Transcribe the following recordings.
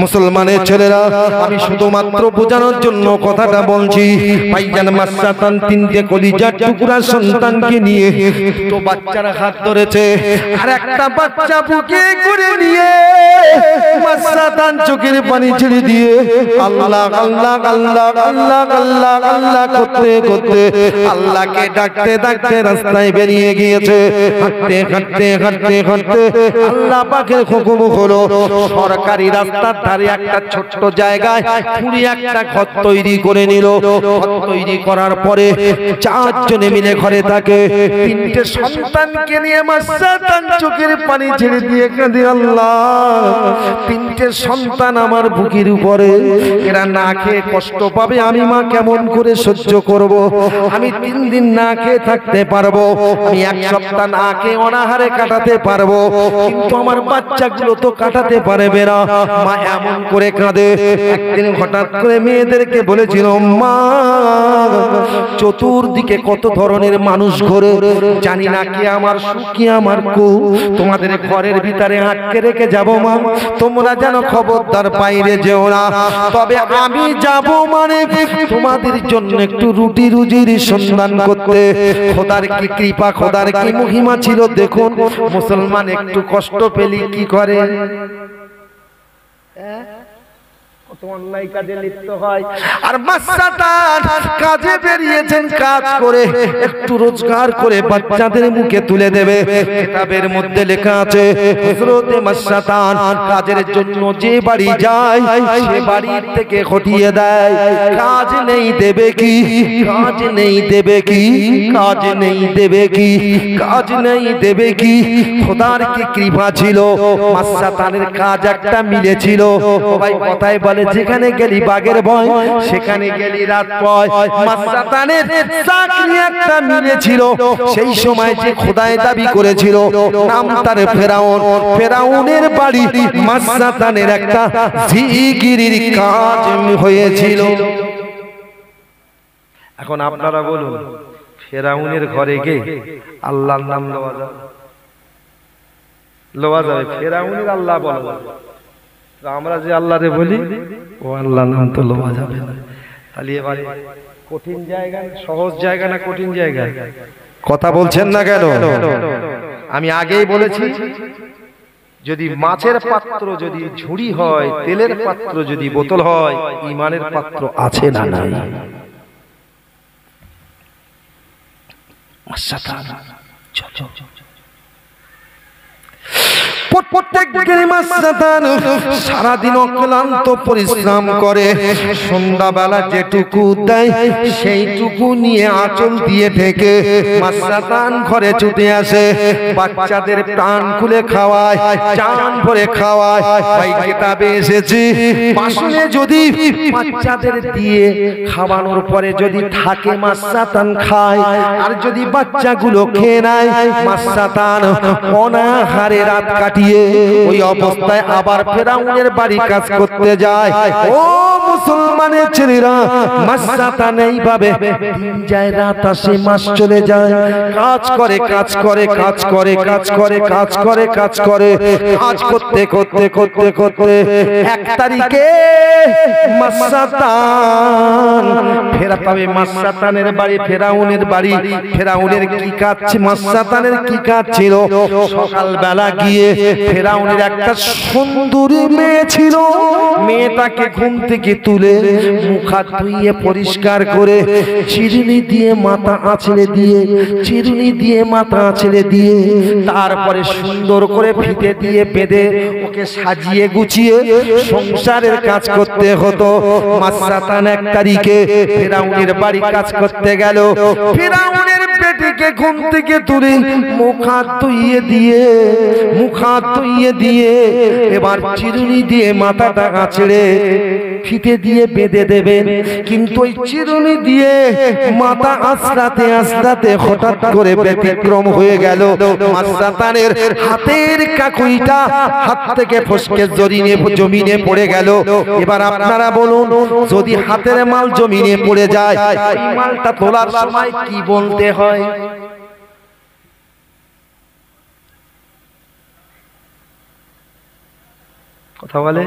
মুসলমানের ছেলেরা, আমি শুধুমাত্র বোঝানোর জন্য কথাটা বলছি। ভাইজান মাসাতান তিনটে কলিজার টুকরা সন্তানকে নিয়ে তো বাচ্চারা হাত ধরেছে, আর একটা বাচ্চা বুকে করে নিয়ে মাসাতান চোখের পানি ছেড়ে দিয়ে আল্লাহ আল্লাহ আল্লাহ আল্লাহ আল্লাহ আল্লাহ করতে করতে আল্লাহকে ডাকতে ডাকতে রাস্তায় বেরিয়ে গিয়েছে। হাঁটতে হাঁটতে হাঁটতে হাঁটতে আল্লাহ পাকের হুকুম হলো সরকারি রাস্তার ধারে একটা ছোট্ট জায়গায় পুরি একটা ঘর তৈরি করে নিল। ঘর তৈরি করার পরে চারজনে মিলে ঘরে থাকে। তিনটে সন্তানকে নিয়ে মাসাতান চোখের পানি ছেড়ে দিয়ে কাঁদে, আল্লাহ তিনটে সন্তান আমার বুকের উপরে, এরা না খেয়ে কষ্ট পাবে, আমি মা কেমন করে সহ্য করব? আমি 3 দিন না খেয়ে থাকতে পারবো, আমি 1 সপ্তাহ না খেয়ে অনাহারে কাটাতে পারবো, কিন্তু আমার বাচ্চাগুলো তো কাটাতে পারবে না। মা এমন করে কাঁদে। একদিন হঠাৎ করে মেয়েদেরকে বলেছিল, মা চতুর্দিকে কত ধরনের মানুষ ঘোরে, জানি না কি আমার সুখ কি আমার কু, তোমাদের ঘরের ভিতরে আটকে রেখে যাবো মা, তোমরা যেন খবরদার বাইরে যেও না। তবে আমি যাব মানে তোমাদের জন্য একটু রুটি রুজির সন্ধান করতে। খোদার কি কৃপা, খোদার কি মহিমা ছিল দেখুন। মুসলমান একটু কষ্ট পেলি কি করে, অন্যায় কাজে লিপ্ত হয়। আর মাসাতান কাজে বেরিয়েছেন, কাজ করে একটু রোজগার করে বাচ্চাদের মুখে তুলে দেবে। কিতাবের মধ্যে লেখা আছে হযরতে মাসাতান কাজের জন্য যে বাড়ি যায় সে বাড়ির থেকে হটিয়ে দেয়। কাজ নেই দেবে কি, কাজ নেই দেবে কি, কাজ নেই দেবে কি, কাজ নেই দেবে কি। খোদার কি কৃপা ছিল, মাসাতানের কাজ একটা মিলেছিল। ভাই কথায় বলে যেখানে গেলি বাগের ভয়, সেখানে গেলি রাত পয়। মাসাতানের চাকরি একটা মিলেছিল। সেই সময় যে খোদায় দাবি করেছিল, নাম তার ফেরাউন। ফেরাউনের বাড়ি মাসাতানের একটা জিগিরির কাজ হয়েছিল। এখন আপনারা বলুন, ফেরাউনের ঘরে গিয়ে আল্লাহর নাম লওয়া যাবে? ফেরাউনের আল্লাহ বলা যাবে, আমরা যে আল্লাহরে বলি ও আল্লাহ নাম তো লওয়া যাবে না। তাহলে এবারে কঠিন জায়গা, সহজ জায়গা না কঠিন জায়গা? কথা বলছেন না কেন? আমি আগেই বলেছি, যদি মাছের পাত্র যদি ঝুড়ি হয়, তেলের পাত্র যদি বোতল হয়, ইমানের পাত্র আছে না নাই? সারাদিন অক্লান্ত পরিশ্রম করে, সন্ধ্যাবেলা যেটুকু দেয় সেইটুকু নিয়ে আঁচল দিয়ে ঢেকে মাসাতান ঘরে ছুটে আসে। বাচ্চাদের প্রাণ খুলে খাওয়ায়, চান ভরে খাওয়ায়। ভাই কিতাবে এসেছি, বাসনে যদি বাচ্চাদের দিয়ে খাওয়ানোর পরে যদি থাকে মাসাতান খায়, আর যদি বাচ্চাগুলো খেয়ে নেয় মাসাতান অনাহারে রাত কাটিয়ে ওই অবস্থায় আবার ফেরাউনের বাড়ি কাজ করতে যায়। ও মুসলমানের ছেলেরা, মাসাতান এইভাবে দিন যায় রাত আসে মাস চলে যায়, কাজ করে কাজ করে কাজ করে কাজ করে কাজ করে কাজ করে, কাজ করতে করতে করতে করতে 1 তারিখে মাসাতান ফেরাতে হবে। মাসাতানের বাড়ি ফেরাউনের বাড়ি। ফেরাউনের কি কাজ, মাসাতানের কি কাজ ছিল? সকালবেলা গিয়ে ফেরাউনের একটা সুন্দরী মেয়ে ছিল, মেয়েটাকে ঘুম থেকে তুলে মুখ হাত ধুইয়ে পরিষ্কার করে চিরুনি দিয়ে মাথা আঁচড়ে দিয়ে, চিরুনি দিয়ে মাথা আঁচড়ে দিয়ে, তারপরে সুন্দর করে ফিতে দিয়ে বেঁধে ওকে সাজিয়ে গুছিয়ে সংসারের কাজ করতে হতো। মাসাতান 1 তারিখে ফেরাউনের বাড়ি কাজ করতে গেল। ফেরাউনের বেটিকে ঘুম থেকে তুলে মুখ হাত ধুইয়ে দিয়ে, মুখ হাত ধুইয়ে দিয়ে এবার চিরুনি দিয়ে মাথাটা আঁচড়ে ফিতে দিয়ে বেঁধে দেবেন। কিন্তু ওই চিরুনি দিয়ে মাথা আঁচড়াতে আঁচড়াতে হঠাৎ করে ব্যতিক্রম হয়ে গেল। মাসাতানের হাতের কাকুইটা হাত থেকে ফসকে জমিনে পড়ে গেল। এবার আপনারা বলুন, যদি হাতের মাল জমিনে পড়ে যায়, এই মালটা তোলার সময় কি বলতে হয়? কথা বলে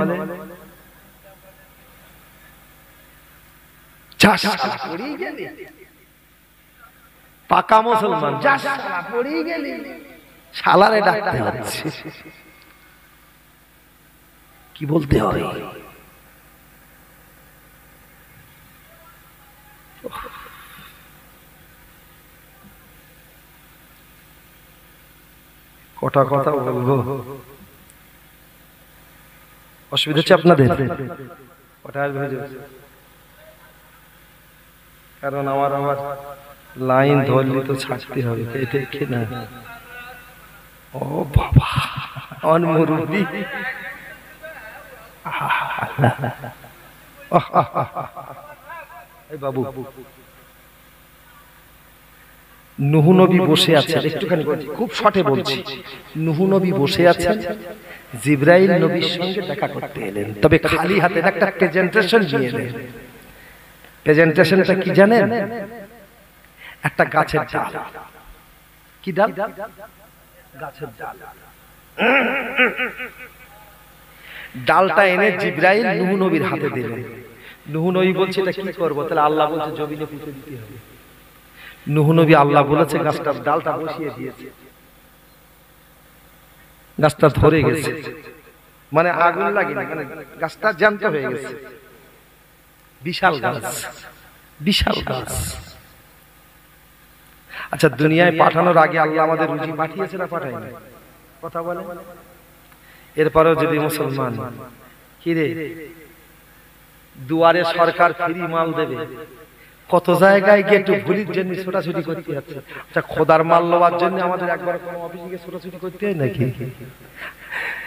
পাকা মুসলমান, শালারে ডাকতে হচ্ছে, কি বলতে হয়? কটা কথা বলবো, অসুবিধা হচ্ছে আপনাদের? কারণ আমার লাইন ধরলে তো ছাড়তে হবে, দেখে না। ও বাবা, অনমুরুবি বাবু, নূহ নবী বসে আছেন, একটুখানি খুব শর্টে বলছি। নূহ নবী বসে আছেন, জিবরাইল নবীর সঙ্গে দেখা করতে এলেন, তবে খালি হাতে একটা প্রেজেন্টেশন নিয়ে এলেন। প্রেজেন্টেশনটা কি জানেন? একটা গাছের ডাল। কি ডাল? গাছের ডাল। ডালটা এনে জিবরাইল নূহ নবীর হাতে দিলেন। নূহ নবী বলছে এটা কি করব? তাহলে আল্লাহ বলছে জমিনে পুঁতে দিতে হবে। নূহ নবী আল্লাহ বলেছে গাছটার ডালটা বসিয়ে দিয়েছে, গাছটা ধরে গেছে, মানে আগুন লাগেনি, মানে গাছটা জ্যান্ত হয়ে গেছে। বিশাল গাছ, বিশাল গাছ। আচ্ছা, দুনিয়ায় পাঠানোর আগে আল্লাহ আমাদের রুজি পাঠিয়েছে না পাঠায়নি? কথা বলে। এরপরেও যদি মুসলমান, কিরে দুয়ারে সরকার ফ্রি মাল দেবে, কত জায়গায় গিয়ে একটু ভুলির জন্য ছোটাছুটি করতে হচ্ছে। আচ্ছা, খোদার মাল লওয়ার জন্য আমাদের একবার কোনো অফিসে গিয়ে ছোটাছুটি করতে হয় নাকি?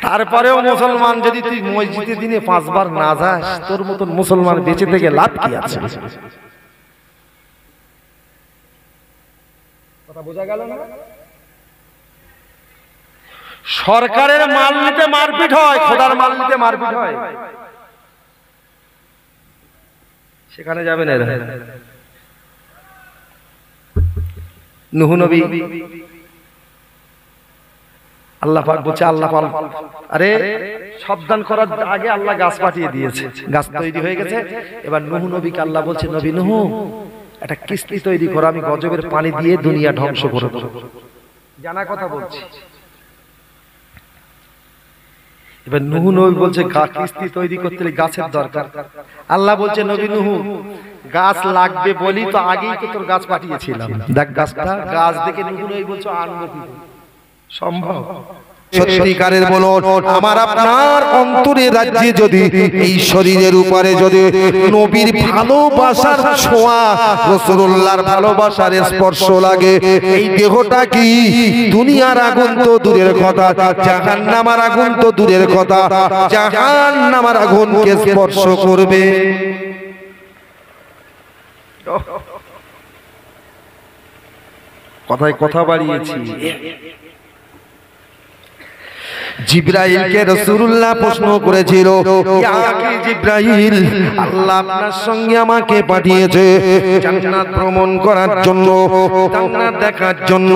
তারপরেও মুসলমান, যদি তুই মসজিদে দিনে 5 বার না যাস, তোর মতন মুসলমান বেঁচে থেকে লাভ কি আছে? কথা বোঝা গেল না? সরকারের মাল নিতে মারপিট হয়, খোদার মাল নিতে মারপিট হয়। সেখানে যাবেন এরা। নূহ নবী, আল্লাহ পাক বলছে, আল্লাহ পাক আরে সাবধান করার আগে আল্লাহ গাছ পাঠিয়ে দিয়েছে, গাছ তৈরি হয়ে গেছে। এবার নূহ নবীকে আল্লাহ বলছে, নবী নূহ, একটা কিস্তি তৈরি করো, আমি গজবের পানি দিয়ে দুনিয়া ধ্বংস করে দেব। জানা কথা বলছি। এবার নূহ নবী বলছে, কিস্তি তৈরি করতে হলে গাছের দরকার। আল্লাহ বলছে, নবী নূহ, গাছ লাগবে বলি তো আগেই তো তোর গাছ পাঠিয়েছিলাম, দেখ গাছটা। গাছ দেখে নূহ নবী বলছে, আনবো কি সম্ভব? সত্যিকারের বলুন, আমার আপনার অন্তরের রাজ্যে যদি এই শরীরের উপরে যদি নবীর ভালোবাসার ছোঁয়া, রাসূলুল্লাহর ভালোবাসার স্পর্শ লাগে, এই দেহটা কি দুনিয়ার আগুন তো দূরের কথা, জাহান্নামের আগুন তো দূরের কথা, জাহান্নামের আগুনকে স্পর্শ করবে। কথায় কথা বাড়িয়েছি। জিবরাইলকে রাসূলুল্লাহ প্রশ্ন করেছিল, ইয়া কি জিবরাইল, আল্লাহ আপনার সঙ্গে আমাকে পাঠিয়েছে জান্নাত ভ্রমণ করার জন্য, জান্নাত দেখার জন্য।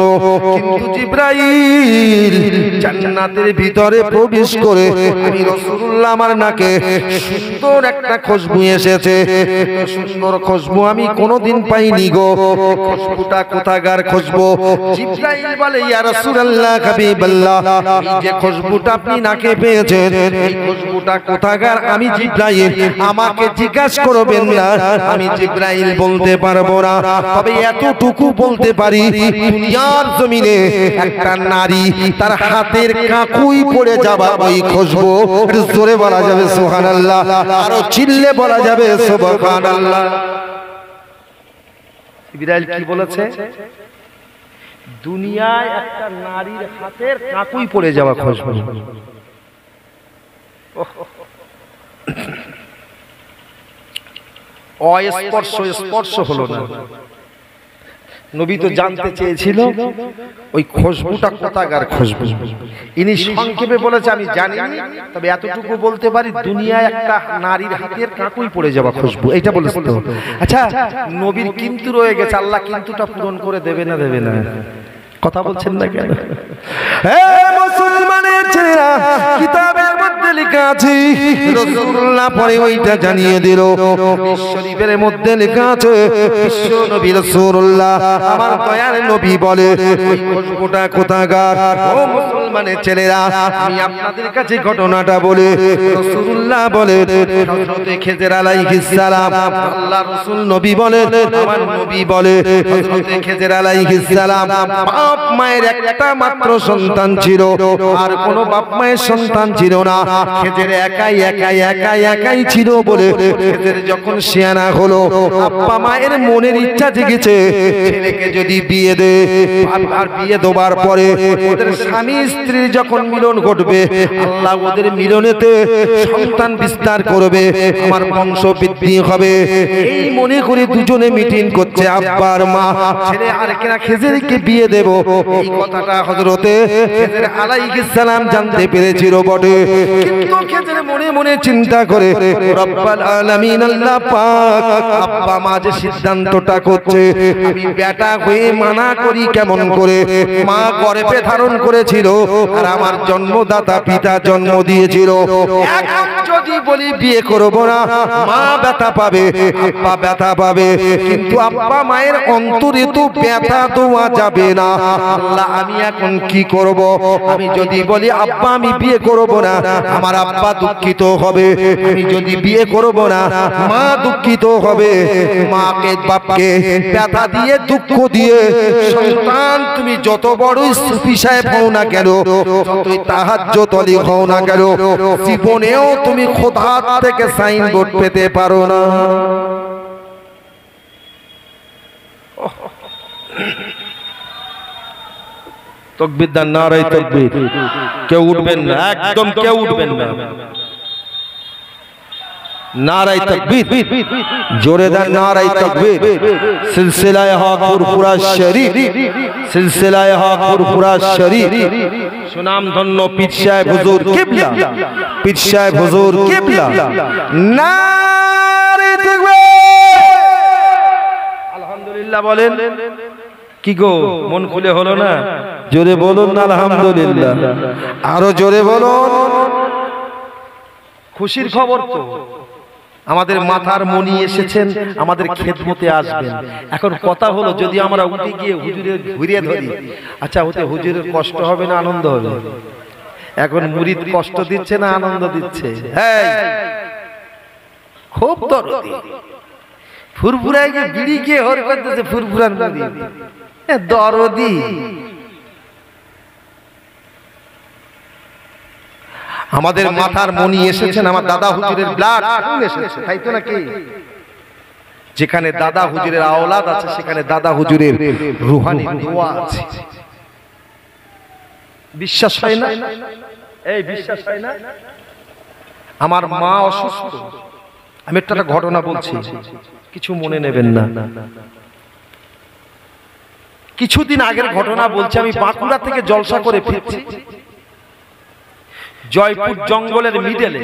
কিন্তু জিবরাইল, জান্নাতের ভিতরে প্রবেশ করে আমি রাসূলুল্লাহ, আমার নাকে সুন্দর একটা খুশবু এসেছে। সুন্দর খুশবু আমি কোনোদিন পাইনি গো। খুশবুটা কোথাকার খুশবু? জিবরাইল বলে, ইয়া রাসূলুল্লাহ, হাবিবাল্লাহ, এই যে খুশবুটা আপনি নাকে পেয়েছেন, এই খুশবুটা কোথাকার? আমি জিবরাইল, আমাকে জিজ্ঞাসা করবেন না, আমি জিবরাইল বলতে পারবো না। তবে এতটুকু বলতে পারি, দুনিয়ার জমিনে একটা নারী তার হাতের কাকুই পড়ে যাবা ওই খুশবু। জোরে বলা যাবে সুবহানাল্লাহ, আরো চিল্লে বলা যাবে সুবহানাল্লাহ। জিবরাইল কি বলেছে? দুনিয়ায় একটা নারীর হাতের কাকুই পড়ে যাওয়া খুশবু। অস্পর্শ, স্পর্শ হলো না। নবী তো জানতে চেয়েছিল ওই খুশবুটা কোথাকার খুশবু। ইনি সংক্ষেপে বলেছে, আমি জানি না, তবে এতটুকু বলতে পারি, দুনিয়ায় একটা নারীর হাতের কাকুই পড়ে যাওয়া খুশবু, এটা বলেছে তো। আচ্ছা, নবীর কিন্তু রয়ে গেছে, আল্লাহ কিন্তুটা পূরণ করে দেবে না দেবে না? কথা বলছেন না কেন? মুসলমানের ছেলেরা কিতাবের মধ্যে লেখা আছে রাসূলুল্লাহ পরে ওইটা জানিয়ে দিল শরীফের মধ্যে লেখা আছে বিশ্ব নবী রাসূলুল্লাহ আমার দয়ার নবী বলে ওই খোঁজবোটা কোথাকার ও মুসলমানের ছেলেরা আমি আপনাদের কাছে ঘটনাটা বলে রাসূলুল্লাহ বলে হযরত খেজর আলাইহিস সালাম আল্লাহ রাসূল নবী বলে আমার নবী বলে হযরত খেজর আলাইহিস সালাম বাপ মায়ের একটা মাত্র সন্তান ছিল আর কোনো বাপ মায়ের সন্তান ছিল না খেজর একাই ছিল বলে খেজর যখন শিয়ানা হলো আব্বা মায়ের মনের ইচ্ছা জেগেছে ছেলেকে যদি বিয়ে দে আর বিয়ে দেওয়ার পরে ওদের স্বামী স্ত্রীর যখন মিলন ঘটবে আল্লাহ ওদের মিলনেতে সন্তান বিস্তার করবে আমার বংশ বৃদ্ধি হবে এই মনে করে দুজনে মিটিং করছে আব্বা আর মা ছেলে আর কেনা খেজরকে বিয়ে দেব এই কথাটা হযরতে খেজর আলাইহিস সালাম জানতে পেরেছিল বটে কিন্তু খেজর মনে মনে চিন্তা করে রব্বুল আলামিন আল্লাহ পাক আব্বা মা যে সিদ্ধান্তটা করছে আমি বেটা হয়ে মানা করি কেমন করে মা গর্ভে ধারণ করেছিল আর আমার জন্মদাতা পিতা জন্ম দিয়েছিল এখন যদি বলি বিয়ে করব না মা ব্যথা পাবে আব্বা ব্যথা পাবে কিন্তু আব্বা মায়ের অন্তরে তো ব্যথা দেওয়া যাবে না আল্লাহ আমি এখন কি করব আমি যদি বলি আব্বা আমি বিয়ে করব না আমার আব্বা দুঃখিত হবে আমি যদি বিয়ে করব না মা দুঃখিত হবে মাকে বাপকে ব্যথা দিয়ে দুঃখ দিয়ে সন্তান তুমি যত বড়ই সুফি সাহেব হও না কেন যতই তাহাজ্জুদ ওয়ালি হও না কেন জীবনেও তুমি খোদার থেকে সাইনবোর্ড পেতে পারো না তাকবীর দান নারায়ে তাকবীর কেউ উঠবেন না একদম কেউ উঠবেন না নারায়ে তাকবীর জোরে দেন নারায়ে তাকবীর সিলসিলায়ে হক ফুরফুরা শরীফ সিলসিলায়ে হক ফুরফুরা শরীফ সুনাম ধন্য পীর সাহেব হুজুর কিবলা পীর সাহেব হুজুর কিবলা নারায়ে তাকবীর আলহামদুলিল্লাহ বলেন কি গো মন খুলে হলো না জোরে বলুন আলহামদুলিল্লাহ আরো জোরে বলুন খুশির খবর তো আমাদের মাথার মনি এসেছেন আমাদের খেদমতে আসবেন এখন কথা হলো যদি আমরা উঠে গিয়ে হুজুরের ঘুরিয়ে ধরি আচ্ছা ওতে হুজুরের কষ্ট হবে না আনন্দ হবে এখন মুরিদ কষ্ট দিচ্ছে না আনন্দ দিচ্ছে হ্যাঁ খুব দরদি ফুরফুরায় গিয়ে বিড়ি গিয়ে হর করতেছে ফুরফুরান মুরিদ দরদি আমাদের মাথার মনি এসেছেন আমার দাদা হুজুরের ব্লাড এসেছে তাই তো নাকি যেখানে দাদা হুজুরের আওলাদ আছে সেখানে দাদা হুজুরের রূহানি দোয়া আছে বিশ্বাস হয় না এই বিশ্বাস হয় না আমার মা অসুস্থ আমি একটা ঘটনা বলছি কিছু মনে নেবেন না কিছুদিন আগের ঘটনা বলছি আমি বাঁকুড়া থেকে জলসা করে ফিরছি জয়পুর জঙ্গলের মিডলে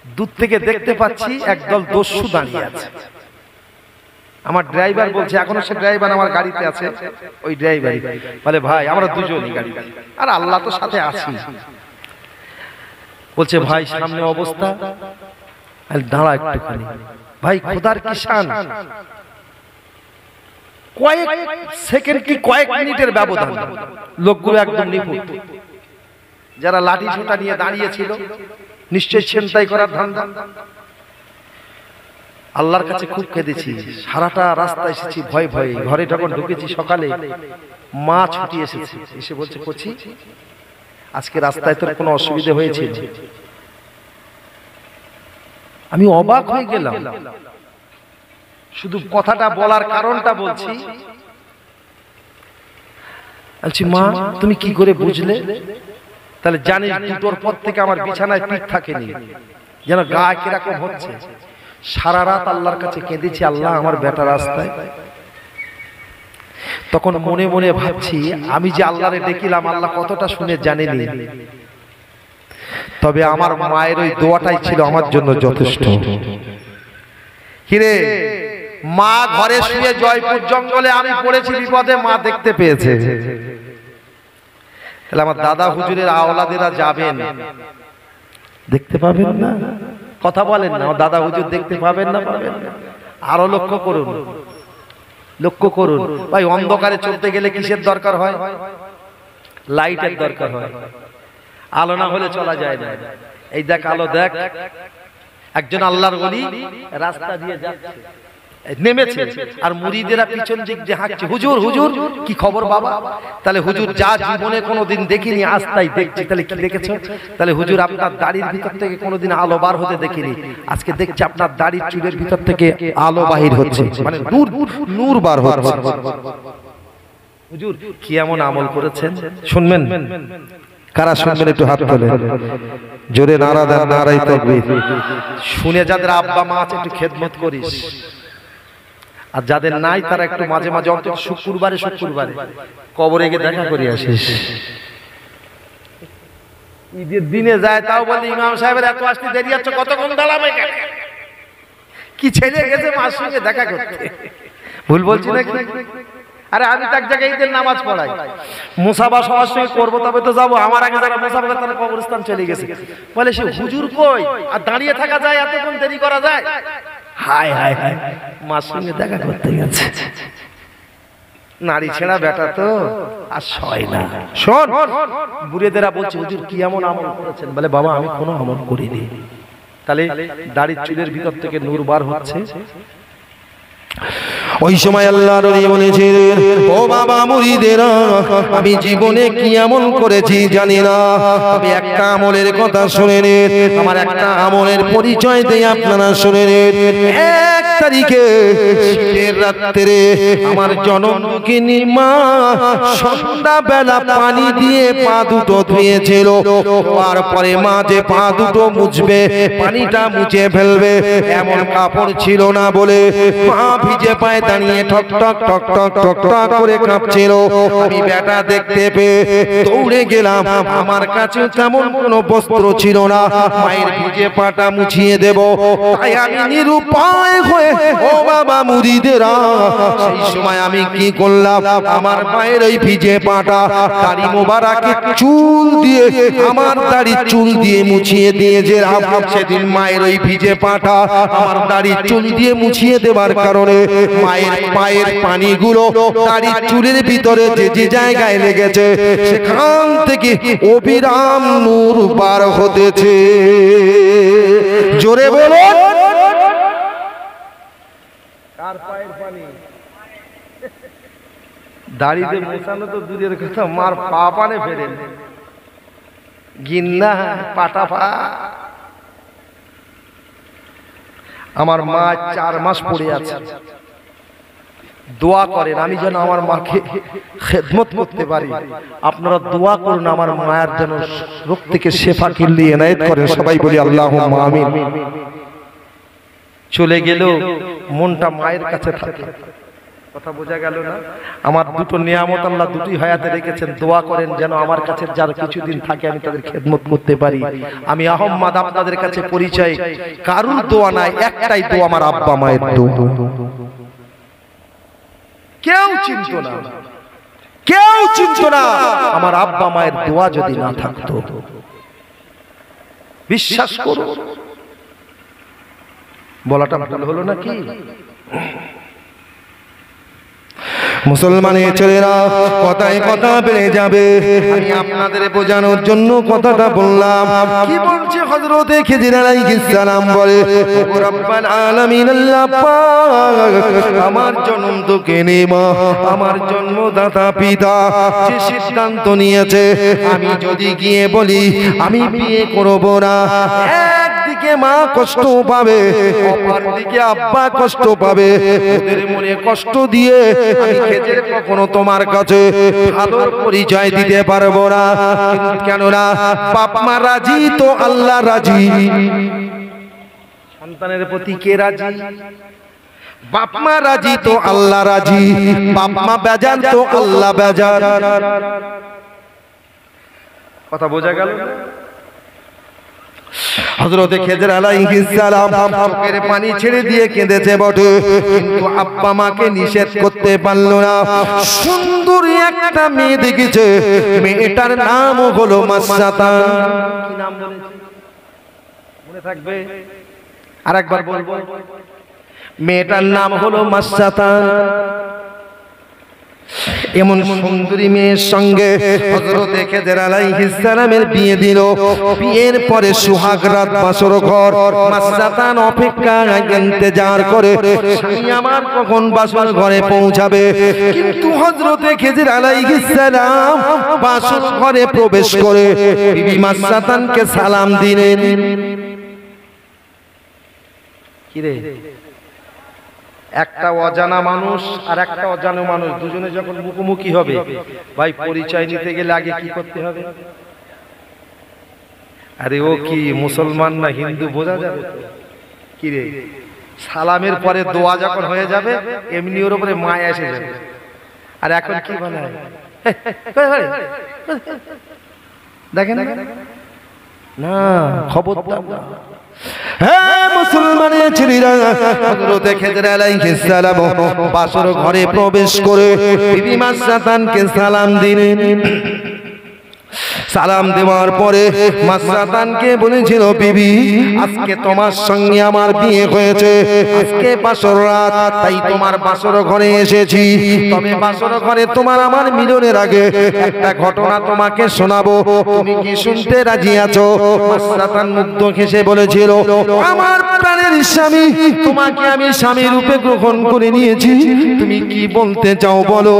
দূর থেকে দেখতে পাচ্ছি একদল দস্যু দাঁড়িয়ে আছে আমার ড্রাইভার বলছে এখনো সে ড্রাইভার আমার গাড়িতে আছে ওই ড্রাইভারই বলে ভাই আমরা দুজনই গাড়িতে আর আল্লাহ তো সাথে আছি বলছে ভাই সামনে অবস্থা দাঁড়া একটুখানি ভাই খোদার কিষান কয়েক সেকেন্ড কি কয়েক মিনিটের ব্যবধান লোকগুলো একদম নিপুণ যারা লাঠি ছোটা নিয়ে দাঁড়িয়েছিল নিশ্চয় ছিনতাই করার ধান্দা আল্লাহর কাছে খুব কেঁদেছি সারাটা রাস্তা এসেছি ভয় ভয়ে ঘরে যখন ঢুকেছি সকালে মা ছুটি এসেছে এসে বলছে কোচি আজকে রাস্তায় তোর কোনো অসুবিধা হয়েছে আমি অবাক হয়ে গেলাম শুধু কথাটা বলার কারণটা বলছি বলছি মা তুমি কি করে বুঝলে তাহলে জানিস দুটোর পর থেকে আমার বিছানায় পিঠ থাকেনি যেন গা কিরকম হচ্ছে সারা রাত আল্লাহর কাছে কেঁদেছি আল্লাহ আমার বেটা রাস্তায় তখন মনে মনে ভাবছি আমি যে আল্লাহরে ডেকিলাম আল্লাহ কতটা শুনে জানেনি তবে আমার মায়ের ওই দোয়াটাই ছিল আমার জন্য যথেষ্ট কিরে মা ঘরে শুয়ে জয়পুর জঙ্গলে আমি পড়েছি বিপদে মা দেখতে পেয়েছে তাহলে আমার দাদা হুজুরের আওলাদেরা যাবেন, দেখতে পাবেন না? কথা বলেন না, আমার দাদা হুজুর দেখতে পাবেন না? পাবেন না। আরো লক্ষ্য করুন, লক্ষ্য করুন ভাই, অন্ধকারে চলতে গেলে কিসের দরকার হয়? লাইটের দরকার হয়। আলো না হলে চলা যায় না। এই দেখ আলো, দেখ একজন আল্লাহর ওলি রাস্তা দিয়ে যাচ্ছে, নেমেছে, আর মুরিদেরা পিছন দিক দিয়ে হাঁকছে, হুজুর হুজুর কি খবর বাবা? তাহলে হুজুর যা জীবনে কোনোদিন দেখিনি আজ তাই দেখছি। তাহলে কি দেখেছো? তাহলে হুজুর আপনার দাড়ির ভিতর থেকে কোনোদিন আলো বার হতে দেখিনি, আজকে দেখছি আপনার দাড়ির চুলের ভিতর থেকে আলো বাহির হচ্ছে, মানে নূর নূর বার হচ্ছে। হুজুর কি এমন আমল করেছেন? শুনবেন? কারা শুনবেন একটু হাত তোলে, জোরে নারা দেন, নারাই তাকবীর। শুনে যাদের আব্বা মা আছে একটু খেদমত করিস, আর যাদের নাই তারা একটু মাঝে মাঝে অন্তত শুক্রবারে কবরে গিয়ে দেখা করে আসিস। ঈদের দিনে যায় তাও বলে ইমাম সাহেবের এত আসতে দেরি হচ্ছে, কতক্ষণ দাঁড়াবে? কি ছেলে গেছে মার সঙ্গে দেখা করতে? ভুল বলছি নাকি? আরে আমি তো এক জায়গায় ঈদের নামাজ পড়াই, মুসাফা সবার সঙ্গে করবো তবে তো যাবো। আমার আগে যারা মুসাফা করে তারা কবরস্থান চলে গেছে, বলে সে হুজুর কই? আর দাঁড়িয়ে থাকা যায়? এতক্ষণ দেরি করা যায়? হায় হায় হায়, মার সঙ্গে দেখা করতে গেছে। নারী ছেড়া বেটা তো আর সয় না। শোন, বুড়েদেরা বলছে হুজুর কি এমন আমল করেছেন? বলে বাবা আমি কোনো আমল করিনি। তাহলে দাড়ির চুলের ভিতর থেকে নূর বার হচ্ছে। ওই সময় আল্লাহর নবী বলেছিলেন, ও বাবা মুরিদেরা, আমি জীবনে কি আমল করেছি জানি না, আমি একটা আমলের কথা শুনে নিন, আমার একটা আমলের পরিচয় দেই, আপনারা শুনে নিন। এক তারিখে শীতের রাত্রে আমার জনম দুঃখিনী মা সন্ধ্যা বেলা পানি দিয়ে পা দুটো ধুয়েছিল, তারপরে মা যে পা দুটো মুছবে, পানিটা মুছে ফেলবে এমন কাপড় ছিল না বলে মা ভিজে পায়ে দাঁড়িয়ে ঠক ঠক ঠক ঠক ঠক ঠক করে কাঁপছিল। আমি বেটা দেখতে পেয়ে দৌড়ে গেলাম, আমার কাছে তেমন কোনো বস্ত্র ছিল না মায়ের ভিজে পাটা মুছিয়ে দেব, তাই আমি নিরুপায় হয়ে, ও বাবা মুরিদেরা, সেই সময় আমি কি করলাম, আমার মায়ের ওই ভিজে পাটা দাড়ি মোবারকে চুল দিয়ে, আমার দাড়ি চুল দিয়ে মুছিয়ে দিয়েছে। সেদিন মায়ের ওই ভিজে পাটা আমার দাড়ি চুল দিয়ে মুছিয়ে দেবার কারণে মায়ের পায়ের পানিগুলো দাড়ির চুলের ভিতরে যে যে জায়গায় লেগেছে সেখান থেকে অবিরাম নূর বার হতেছে। জোরে বলো, কার পায়ের পানি? দাড়িতে মোছানো তো দূরের কথা, মার পা পানে ফেলে গিন্না পাটা পা। আমার মা 4 মাস পড়ে আছে, দোয়া করেন আমি যেন আমার মাকে খেদমত করতে পারি। আপনারা দোয়া করুন আমার মায়ের যেন রোগ থেকে শেফা কিল্লি এনায়েত করেন। সবাই বলি আল্লাহুম্মা আমিন। চলে গেল, মনটা মায়ের কাছে থাকে। কথা বোঝা গেল না? আমার দুটো নিয়ামত আল্লাহ দুটোই হায়াতে রেখেছেন, দোয়া করেন যেন আমার কাছে যার কিছুদিন থাকে আমি তাদের খেদমত করতে পারি। আমি আহম্মদ আপনাদের কাছে পরিচয়, কারুর দোয়া নাই, একটাই দোয়া, আমার আব্বা মায়ের দোয়া। কেউ চিনতো না, কেউ চিনতো না আমার আব্বা মায়ের দোয়া যদি না থাকতো। বিশ্বাস করো, বলাটা ভুল হলো নাকি? মুসলমানের ছেলেরা কথায় কথা বেড়ে যাবে, আমি আপনাদের বোঝানোর জন্য কথাটা বললাম। কি বলছে হযরতে খিজির আলাইহিস সালাম? বলে রব্বাল আলামিন, আল্লাহ পাক আমার জন্ম তোকে নেমা, আমার জন্মদাতা পিতা যে সিদ্ধান্ত নিয়েছে, আমি যদি গিয়ে বলি আমি বিয়ে করব না, একদিকে মা কষ্ট পাবে, অপরদিকে আব্বা কষ্ট পাবে, ওদের মনে কষ্ট দিয়ে আমি খেজের কখনো তোমার কাছে ভালো পরিচয় দিতে পারবো না। কেননা বাপ মা রাজি তো আল্লাহ রাজি। সন্তানের প্রতি কে রাজি? বাপ মা রাজি তো আল্লাহ রাজি, বাপ মা বেজার তো আল্লাহ বেজার। কথা বোঝা গেল? হযরত খেজর আলাইহিস সালাম চোখের পানি ছেড়ে দিয়ে কেঁদেছে বটে, কিন্তু আব্বা মাকে নিষেধ করতে পারলো না। সুন্দরী একটা মেয়ে দেখেছে, মেয়েটার নাম হলো মাসসাতান। কি নাম বলেছে মনে থাকবে? আরেকবার বলবো, মেয়েটার নাম হলো মাসসাতান। এমন সুন্দরী মেয়ের সঙ্গে হযরত খেজর আলাইহিস সালামের বিয়ে দিল। বিয়ের পরে সুহাগ রাত বাসর ঘর, মাসসাতান অপেক্ষা ইন্তজার করে স্বামী আমার কখন বাসর ঘরে পৌঁছাবে। কিন্তু হযরত খেজর আলাইহিস সালাম বাসর ঘরে প্রবেশ করে বিবি মাসসাতানকে সালাম দিলেন। কি রে, একটা অজানা মানুষ আর একটা অজানা মানুষ দুজনে যখন মুখোমুখি হবে, ভাই পরিচয় নিতে গেলে আগে কি করতে হবে? আরে ও কি মুসলমান না হিন্দু বোঝা যাবে তো? কি রে, সালামের পরে দোয়া যখন হয়ে যাবে এমনি ওর উপরে মায়া এসে যাবে। আর এখন কি বলে, দেখেন না খবরদার না। হ্যাঁ মুসলমানের ছেলেরা, হযরত খেজর আলাইহিস সালাম বাসর ঘরে প্রবেশ করে বিবি মাসসাতানকে সালাম দিলেন। সালাম দেওয়ার পরে মাসসাতানকে বলেছিল, বিবি আজকে তোমার সঙ্গে আমার বিয়ে হয়েছে, আজকে বাসর রাত, তাই তোমার বাসর ঘরে এসেছি। তবে বাসর ঘরে তোমার আমার মিলনের আগে একটা ঘটনা তোমাকে শোনাবো, তুমি কি শুনতে রাজি আছো? মাসসাতান মুগ্ধ হেসে বলেছিল, আমার প্রাণের স্বামী, তোমাকে আমি স্বামী রূপে গ্রহণ করে নিয়েছি, তুমি কি বলতে চাও বলো,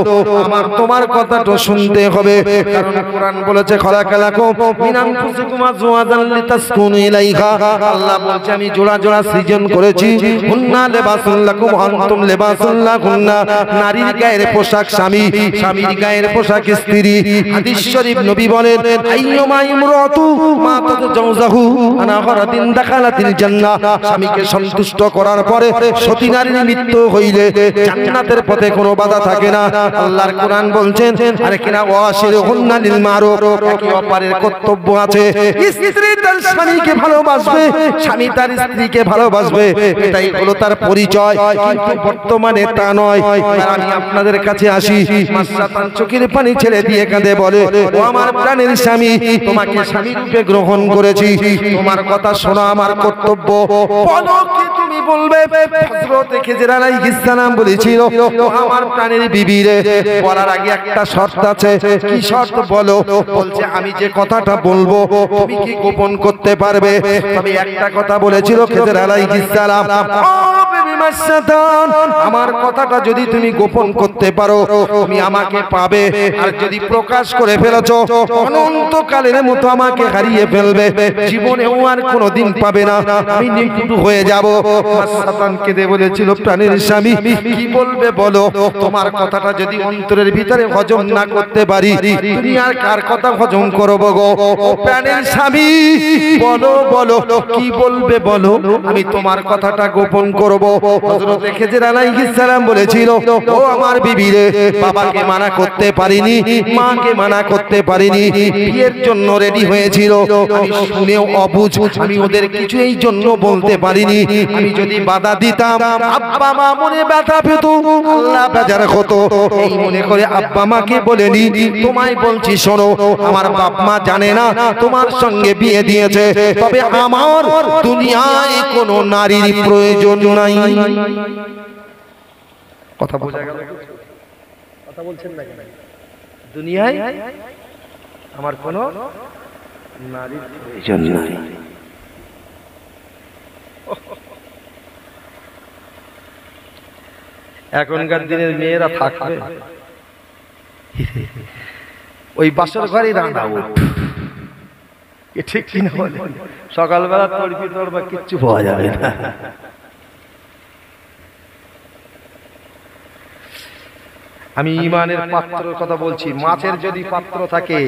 আমার তোমার কথাটা শুনতে হবে। কারণ কোরআন বলেছে খলাকালাকুম মিন আনফুসিকুম আজওয়াজান লিতাসকুনু ইলাইহা, আল্লাহ বলছে আমি জোড়া জোড়া সৃজন করেছি। হুন্না লিবাসুল লাকুম আনতুম লিবাসুল লাহুন্না, নারীর গায়ের পোশাক স্বামী, স্বামীর গায়ের পোশাক স্ত্রী। হাদিস শরীফ নবী বলেন, আইয়ুমা ইমরাতু মা তাজাউজাহু আনা গরাদিন দাখালাতিল জান্নাহ, স্বামীকে সন্তুষ্ট করার পরে সতী নারীর মৃত্যু হইলে জান্নাতের পথে কোনো বাধা থাকে না। আল্লাহর কোরআন বলছেন, আরে কিনা ওয়াশিরুহুন্না লিল মারুফ, একে অপরের কর্তব্য আছে। স্ত্রী তার স্বামীকে ভালোবাসবে, স্বামী তার স্ত্রীকে ভালোবাসবে, এটাই হলো তার পরিচয়। কিন্তু বর্তমানে তা নয়। আমি আপনাদের কাছে আসি, মাসসাতান চোখের পানি ছেড়ে দিয়ে কাঁদে বলে, ও আমার প্রাণের স্বামী, তোমাকে স্বামী রূপে গ্রহণ করেছি, তোমার কথা শোনা আমার কর্তব্য। বলো কি তুমি বলবে? হযরত খেজর আলাইহিস সালাম বলেছিল, ও আমার প্রাণের বিবি রে, বলার আগে একটা শর্ত আছে। কি শর্ত বলো? বলছে আমি যে কথাটা বলবো তুমি কি গোপন করতে পারবে? তবে একটা কথা বলেছিল খেজর আলাইহিস সালাম, ও বিবি মাসসাতান, আমার কথাটা যদি তুমি গোপন করতে পারো তুমি আমাকে পাবে, আর যদি প্রকাশ করে ফেলেছো অনন্তকালের মতো আমাকে হারিয়ে ফেলবে, জীবনেও আর কোনোদিন পাবে না, আমি নিখুঁত হয়ে যাব। মাসসাতান কেঁদে বলেছিল, প্রাণের স্বামী কি বলবে বলো, তোমার কথাটা যদি অন্তরের ভিতরে হজম না করতে পারি তুমি আর কার কথা হজম করবো গো? ও প্রাণের স্বামী বলো বলো কি বলবে বলো, আমি তোমার কথাটা গোপন করব। হযরত খেজর আলাইহিস সালাম বলেছিল, ও আমার বিবি রে, বাবাকে মানা করতে পারিনি, মাকে মানা করতে পারিনি, বিয়ের জন্য রেডি হয়েছিল, আমি শুনেও অবুঝ, আমি ওদের কিছু এই জন্য বলতে পারিনি। আমি যদি বাধা দিতাম আব্বা মা মনে ব্যথা পেত, আল্লাহ বেজার হতো, এই মনে করে আব্বা মাকে বলেনি। তোমায় বলছি শোনো, আমার বাপ মা জানে না তোমার সঙ্গে বিয়ে দিয়েছে, তবে আমার দুনিয়ায় কোনো নারীর প্রয়োজন নাই। কথা বোঝা গেল? কথা বলছেন না কেন? দুনিয়ায় আমার কোনো নারীর প্রয়োজন নাই। এখনকার দিনের মেয়েরা থাকবে ওই বাসর ঘরেই রান্না উঠ, ঠিক কিনা বলে? সকালবেলা তড়পি তড়বা কিচ্ছু পাওয়া যাবে না। আমি ইমানের পাত্রের কথা বলছি। মাছের যদি পাত্র থাকে,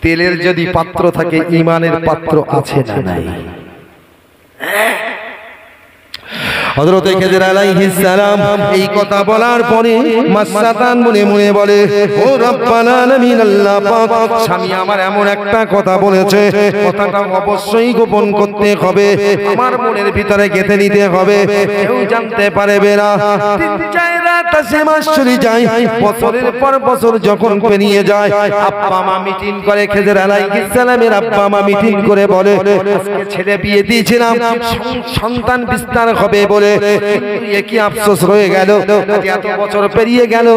তেলের যদি পাত্র থাকে, ইমানের পাত্র আছে না নাই? হযরত খেজর আলাইহিস সালাম এই কথা বলার পরে মাসসাতান মনে মনে বলে, ও রব্বাল আলামিন, আল্লাহ পাক, স্বামী আমার এমন একটা কথা বলেছে, কথাটা অবশ্যই গোপন করতে হবে, আমার মনের ভিতরে গেঁথে নিতে হবে, কেউ জানতে পারবে না। তিন চার রাত আসে, মাস চলে যায়, বছরের পর বছর যখন পেরিয়ে যায়, আব্বা মা মিটিং করে, খেজর আলাইহিস সালামের আব্বা মা মিটিং করে বলে, আজকে ছেলে বিয়ে দিয়েছিলাম, সন্তান বিস্তার হবে বলে, এ কি আফসোস হয়ে গেল, এত বছর পেরিয়ে গেল,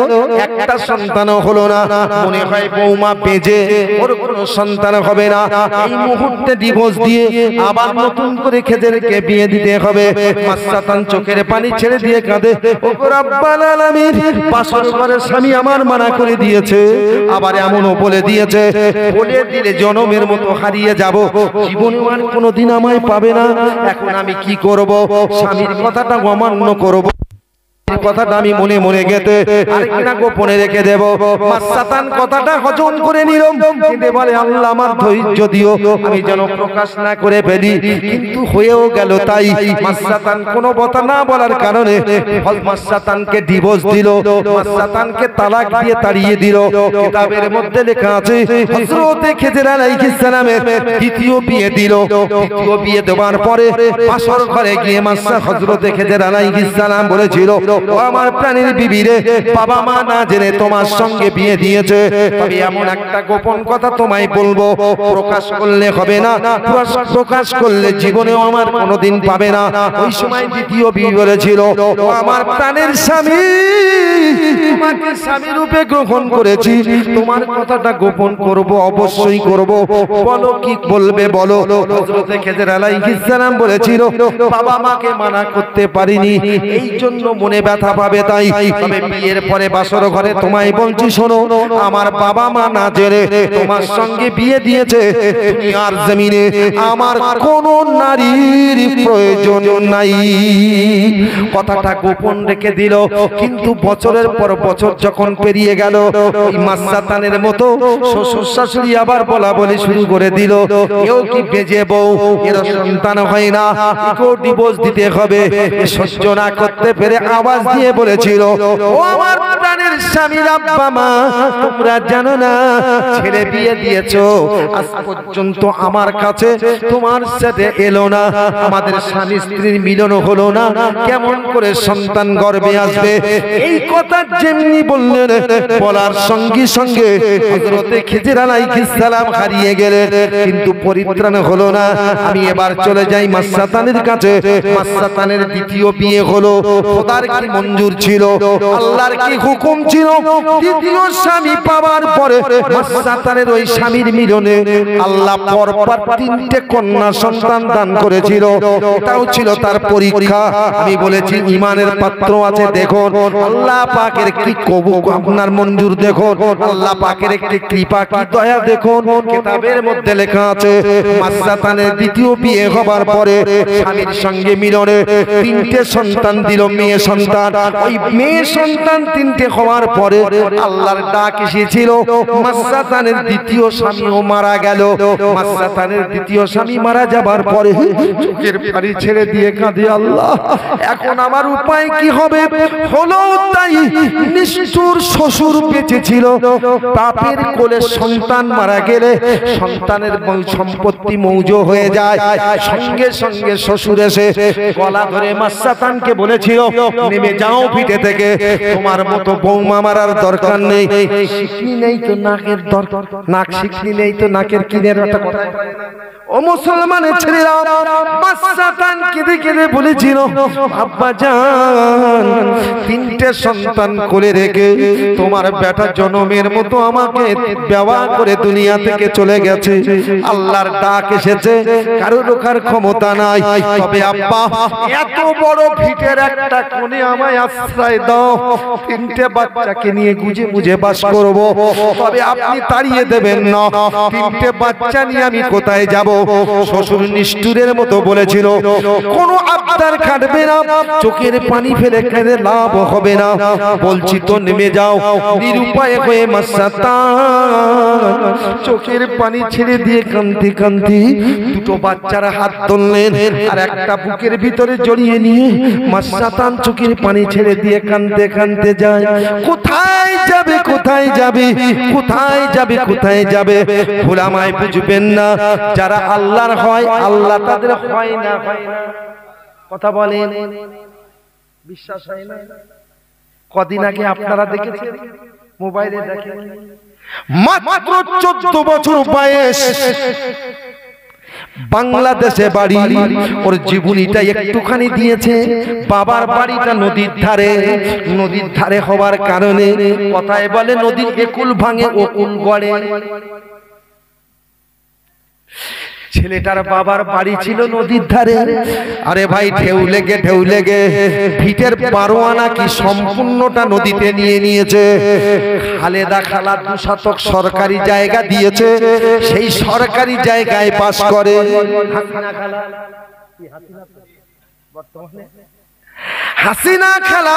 একটা সন্তানও হলো না, মনে হয় বৌমা বেজে ওর কোনো সন্তান হবে না, এই মুহূর্তে ডিভোর্স দিয়ে আবার নতুন করে খেজরকে বিয়ে দিতে হবে। মাসসাতান চোখের পানি ছেড়ে দিয়ে কাঁদে, ও রব্বাল আলামিন, বাসর ঘরে স্বামী আমার মানা করে দিয়েছে, আবার এমনও বলে দিয়েছে, বলে দিলে জনমের মতো হারিয়ে যাব, জীবনে আর কোনোদিন আমায় পাবে না, এখন আমি কি করব? স্বামীর কথাটা অমান্য করব, কথাটা আমি মনে মনে গেতে আরেকটা গোপনে রেখে দেব। মাসসাতান কথাটা হজম করে নিল, কিন্তু বলে, আল্লাহ আমার ধৈর্য দিও, আমি যেন প্রকাশ না করে ফেলি। কিন্তু হয়েও গেল তাই। মাসসাতান কোনো কথা না বলার কারণে মাসসাতানকে ডিভোর্স দিল, মাসসাতানকে তালাক দিয়ে তাড়িয়ে দিল। কিতাবের মধ্যে লেখা আছে, হযরত খেজর আলাইহিস সালামের দ্বিতীয় বিয়ে দিল। দ্বিতীয় বিয়ে দেওয়ার পরে বাসর ঘরে গিয়ে হযরত খেজর আলাইহিস সালাম বলেছিল, ও আমার প্রাণের বিবি রে, বাবা মা না জেনে তোমার সঙ্গে বিয়ে দিয়েছে, তবে এমন একটা গোপন কথা তোমায় বলবো, প্রকাশ করলে হবে না, প্রকাশ করলে জীবনেও আমার কোনোদিন পাবে না। ওই সময় দ্বিতীয় বিবি বলেছিল, ও আমার প্রাণের স্বামী, তোমাকে স্বামী রূপে গ্রহণ করেছি, তোমার কথাটা গোপন করব, অবশ্যই করব, বলো কি বলবে বলো। হযরত খেজর আলাইহিস সালাম বলেছিল, বাবা মাকে মানা করতে পারিনি, এই জন্য মনে ব্যথা পাবে, তাই তবে বিয়ের পরে বাসর ঘরে তোমায় বলছি, শোনো, আমার বাবা মা না জেনে তোমার সঙ্গে বিয়ে দিয়েছে, দুনিয়ার জমিনে আমার কোনো নারীর প্রয়োজন নাই। কথাটা গোপন রেখে দিল, কিন্তু বছরের পর বছর যখন পেরিয়ে গেল, ওই মাসসাতানের মতো শ্বশুর শাশুড়ি আবার বলা বলি শুরু করে দিল, এও কি বেজে বউ, এর সন্তান হয় না, একেও ডিভোর্স দিতে হবে। সহ্য না করতে পেরে আওয়াজ দিয়ে বলেছিল, ও আমার প্রাণের স্বামীর আব্বা মা, তোমরা জানো না ছেলে বিয়ে দিয়েছো, আজ পর্যন্ত আমার কাছে তোমার সাথে এলো না, আমাদের স্বামী স্ত্রীর মিলন হলো না, কেমন করে সন্তান গর্ভে আসবে? এই কথা যেমনি বললেন, বলার সঙ্গে সঙ্গে হযরত খেজর আলাইহিস সালাম হারিয়ে গেলেন, কিন্তু পরিত্রাণ হলো না। আমি এবার চলে যাই মাসসাতানের কাছে। মাসসাতানের দ্বিতীয় বিয়ে হলো, খোদার কি মঞ্জুর ছিল, আল্লাহর কি হুকুম ছিল, দ্বিতীয় স্বামী পাওয়ার পরে মাসসাতানের ওই স্বামীর মিলনে আল্লাহ পরপর তিনটে কন্যা সন্তান দান করেছিল। এটাও ছিল তার পরীক্ষা। আমি বলেছি ঈমানের পাত্র আছে, দেখুন আল্লাহ পাকের কি কবুল, আপনার মঞ্জুর দেখুন, আল্লাহ পাকের একটি কৃপা, কি দয়া দেখুন। কিতাবের মধ্যে লেখা আছে, মাসসাতানের দ্বিতীয় বিয়ে হবার পরে স্বামীর সঙ্গে মিলনে তিনটে সন্তান দিল, মেয়ে সন্তান। ওই মেয়ে সন্তান তিনটে হওয়ার পরে আল্লাহর ডাক এসেছিল, মাসসাতানের দ্বিতীয় স্বামীও মারা গেল। মাসসাতানের দ্বিতীয় স্বামী মারা যাবার পরে চোখের পানি ছেড়ে দিয়ে কাঁদে, আল্লাহ এখন আমার উপায় কি হবে? হলো তাই, নিষ্ঠুর শ্বশুর বেঁচে ছিল, বাপের কোলে সন্তান মারা গেলে সন্তানের সম্পত্তি মৌজ হয়ে যায়। সঙ্গে সঙ্গে শ্বশুর এসে গলা ধরে মাসসাতানকে বলেছিল, নেমে যাও পিঠে থেকে, তোমার মতো বৌমা মারার দরকার নেই। শিখনি নেই তো নাকের দরকার, নাক শিখনি নেই তো নাকের কিনের একটা কথা। ও মুসলমানের ছেলেরা, মাসসাতান কেঁদে কেঁদে বলেছিল, আব্বা জান, তিনটে সন্তান কোলে রেখে তোমার বেটা জনমের মতো আমাকে বিবাহ করে দুনিয়া থেকে চলে গেছে। আল্লাহর ডাক এসেছে, কারো রোখার ক্ষমতা নাই। তবে আব্বা, এত বড় ভিটের একটা কোণে আমায় আশ্রয় দাও, তিনটে বাচ্চাকে নিয়ে গুজে মুজে বাস করব। তবে আপনি তাড়িয়ে দেবেন না, তিনটে বাচ্চা নিয়ে আমি কোথায় যাব? শ্বশুর নিষ্ঠুরের মতো বলেছিল, কোনো আবদার কাটবে না, চোখের পানি ফেলে কেঁদে লাভ হবে না। বলছি তো নেমে যাও। নিরুপায় হয়ে মাসাতান চোখের পানি ছেড়ে দিয়ে কাঁদতে কাঁদতে দুটো বাচ্চার হাত ধরলেন আর একটা বুকের ভিতরে জড়িয়ে নিয়ে মাসাতান চোখের পানি ছেড়ে দিয়ে কাঁদতে কাঁদতে যায়। কোথায় যাবে, কোথায় যাবে, কোথায় যাবে, কোথায় যাবে? ভোলামায় বুঝবেন না, যারা আল্লাহর হয় আল্লাহ তাদের হয় না, হয় না। কথা বলেন, বিশ্বাস হয় না? কদিন আগে আপনারা দেখেছেন, মোবাইলে দেখেন, মাত্র 14 বছর বয়স, বাংলাদেশে বাড়ি, ওর জীবনীটা একটুখানি দিয়েছে। বাবার বাড়িটা নদীর ধারে, নদীর ধারে হওয়ার কারণে কথায় বলে নদীর একুল ভাঙে ওকুল গড়ে। ছেলেটার বাবার বাড়ি ছিল নদীর ধারে। আরে ভাই, ঢেউ লেগে ভিটের 12 আনা কি সম্পূর্ণটা নদীতে নিয়ে নিয়েছে। খালেদা খালা 2 শতক সরকারি জায়গা দিয়েছে, সেই সরকারি জায়গায় বাস করে। হাসিনা খালা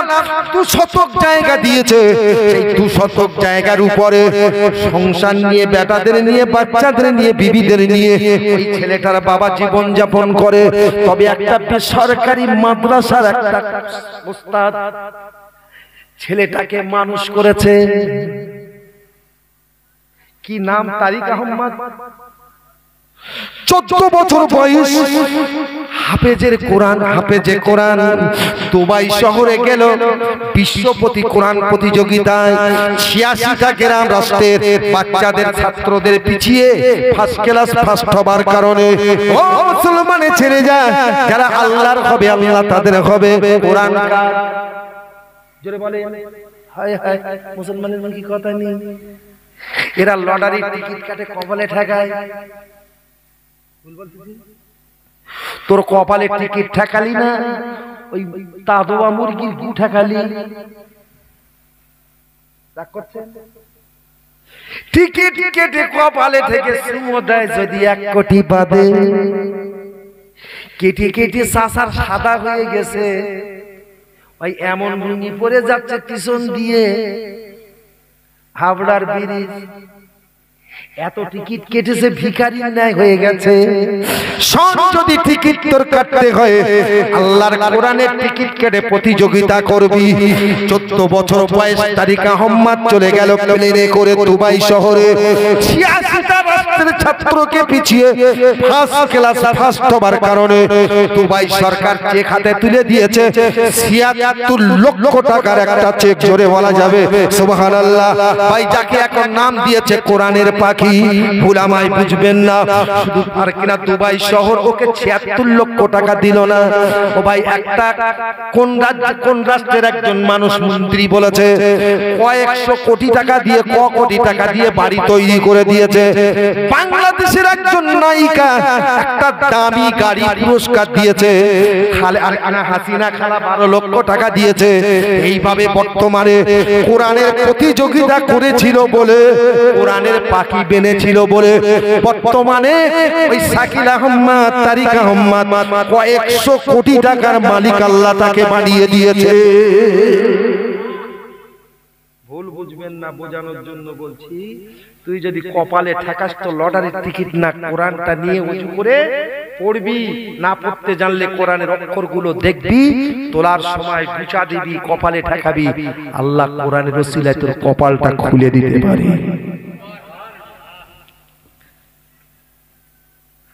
2 শতক জায়গা দিয়েছে, সেই 2 শতক জায়গার উপরে সংসার নিয়ে, বেটাদের নিয়ে, বাচ্চাদের নিয়ে, বিবিদের নিয়ে ওই ছেলেটার বাবা জীবন যাপন করে। তবে একটা বেসরকারি মাদ্রাসার একটা উস্তাদ ছেলেটাকে মানুষ করেছে। কি নাম? তারিক আহমদ। 14 বছর বয়স, হাফেজের কোরআন, হাফেজে কোরআন। দুবাই শহরে গেল বিশ্বপতি কোরআন প্রতিযোগিতায়। 86টা গ্রাম রাষ্ট্রের বাচ্চাদের, ছাত্রদের পিছিয়ে ফার্স্ট ক্লাস ফার্স্ট হবার কারণে ও মুসলমানে ছেড়ে যায়, যারা আল্লাহর হবে আল্লাহ তাদের হবে। কোরআন জোরে বলে, হায় হায়, মুসলমানের মন কি কথা নেই। এরা লটারির টিকিট কাটে, কপালে ঠেকায়। তোর কপালে টিকিট ঠেকালি না, ওই তাদোয়া মুরগির গু ঠেকালি। টিকিট কেটে কপালে থেকে সুমো দেয় যদি 1 কোটি বাদে। কেটে কেটে সাসার সাদা হয়ে গেছে, ওই এমন ভূমি পড়ে যাচ্ছে পিছন দিয়ে হাবড়ার ব্রিজ। এত টিকিট কেটেছে, ভিখারি ন্যায় হয়ে গেছে। যদি টিকিট তোর কাটতে হয়, আল্লাহর কোরআনের টিকিট কেটে প্রতিযোগিতা করবি। 14 বছর বয়স তারিক আহমদ চলে গেল প্লেনে করে দুবাই শহরে। 86টা রাষ্ট্রের ছাত্রকে পিছিয়ে ফার্স্ট ক্লাস ফার্স্ট হবার কারণে দুবাই সরকার চেক হাতে তুলে দিয়েছে ৭৬ লক্ষ টাকার একটা চেক। জোরে বলা যাবে সুবহানাল্লাহ। ভাই, যাকে এখন নাম দিয়েছে কোরআনের পাখি, ভুলামায় বুঝবেন না। শুধু আর কিনা দুবাই শহর ওকে ৭৬ লক্ষ টাকা দিল না। ও ভাই, একটা কোন রাষ্ট্রের একজন মানুষ মন্ত্রী বলেছে কয়েকশো কোটি টাকা দিয়ে, কোটি টাকা দিয়ে বাড়ি তৈরি করে দিয়েছে। বাংলাদেশের একজন নায়িকা একটা দামি গাড়ি পুরস্কার দিয়েছে। হাসিনা খালা 12 লক্ষ টাকা দিয়েছে। এইভাবে বর্তমানে কোরআনের প্রতিযোগিতা করেছিল বলে, কোরআনের পাখি বেনেছিল বলে বর্তমানে ওই শাকিল আহমদ, তারিক আহমদ কয়েকশো কোটি টাকার মালিক আল্লাহ তাকে বানিয়ে দিয়েছে। ভুল বুঝবেন না, বোঝানোর জন্য বলছি। তুই যদি কপালে ঠেকাস তো লটারির টিকিট না, কোরআনটা নিয়ে উঁচু করে পড়বি। না পড়তে জানলে কোরআনের অক্ষরগুলো দেখবি, তোলার সময় গুছা দিবি, কপালে ঠেকাবি, আল্লাহ কোরআনের ওসিলায় তোর কপালটা খুলে দিতে পারে।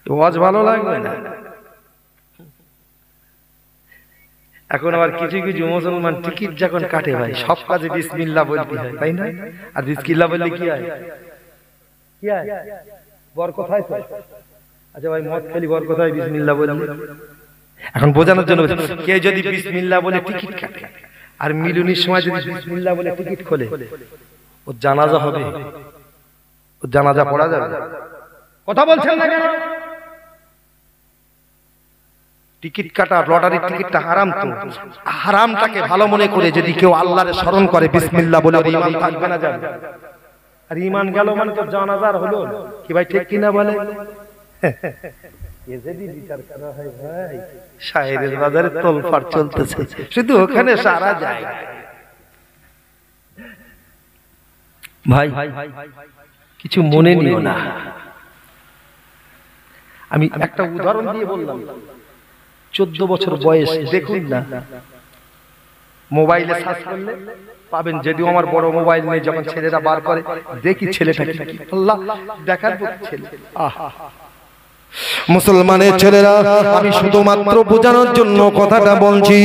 ওয়াজ ভালো লাগবে না? এখন আবার কিছু কিছু মুসলমান টিকিট যখন কাটে ভাই, সব কাজে বিসমিল্লাহ বলতে হয়, তাই না? আর বিসমিল্লাহ বললে কি হয়? কি হয়? বরকত হয় তো। আচ্ছা ভাই, মদ খেলি বরকত হয় বিসমিল্লাহ বললে? এখন বোঝানোর জন্য কে যদি বিসমিল্লাহ বলে টিকিট কাটে আর মিলুনির সময় যদি বিসমিল্লাহ বলে টিকিট খোলে, ওর জানাজা হবে, ওর জানাজা পড়া যাবে। কথা বলছেন না কেন? টিকিট কাটা, লটারির টিকিটটা হারাম। তো হারামটাকে ভালো মনে করে যদি কেউ আল্লাহর স্মরণ করে বিসমিল্লাহ বলে, ঈমান থাকবে না যাবে। আর ঈমান গেল মানে তো জানাজার হলো কি ভাই, ঠিক কিনা বলে? যদি বিচার করা হয় ভাই, শাহেরের বাজারে তোলপাড় চলতেছে, শুধু ওখানে সারা যায় ভাই। কিছু মনে নিও না, আমি একটা উদাহরণ দিয়ে বললাম। 14 বছর বয়স, দেখুন না মোবাইলে সার্চ করলে পাবেন, যদিও আমার বড় মোবাইল নেই, যখন ছেলেরা বার করে দেখি ছেলেটা কি, আল্লাহ দেখার ছেলে। মুসলমানের ছেলেরা, আমি শুধুমাত্র বোঝানোর জন্য কথাটা বলছি।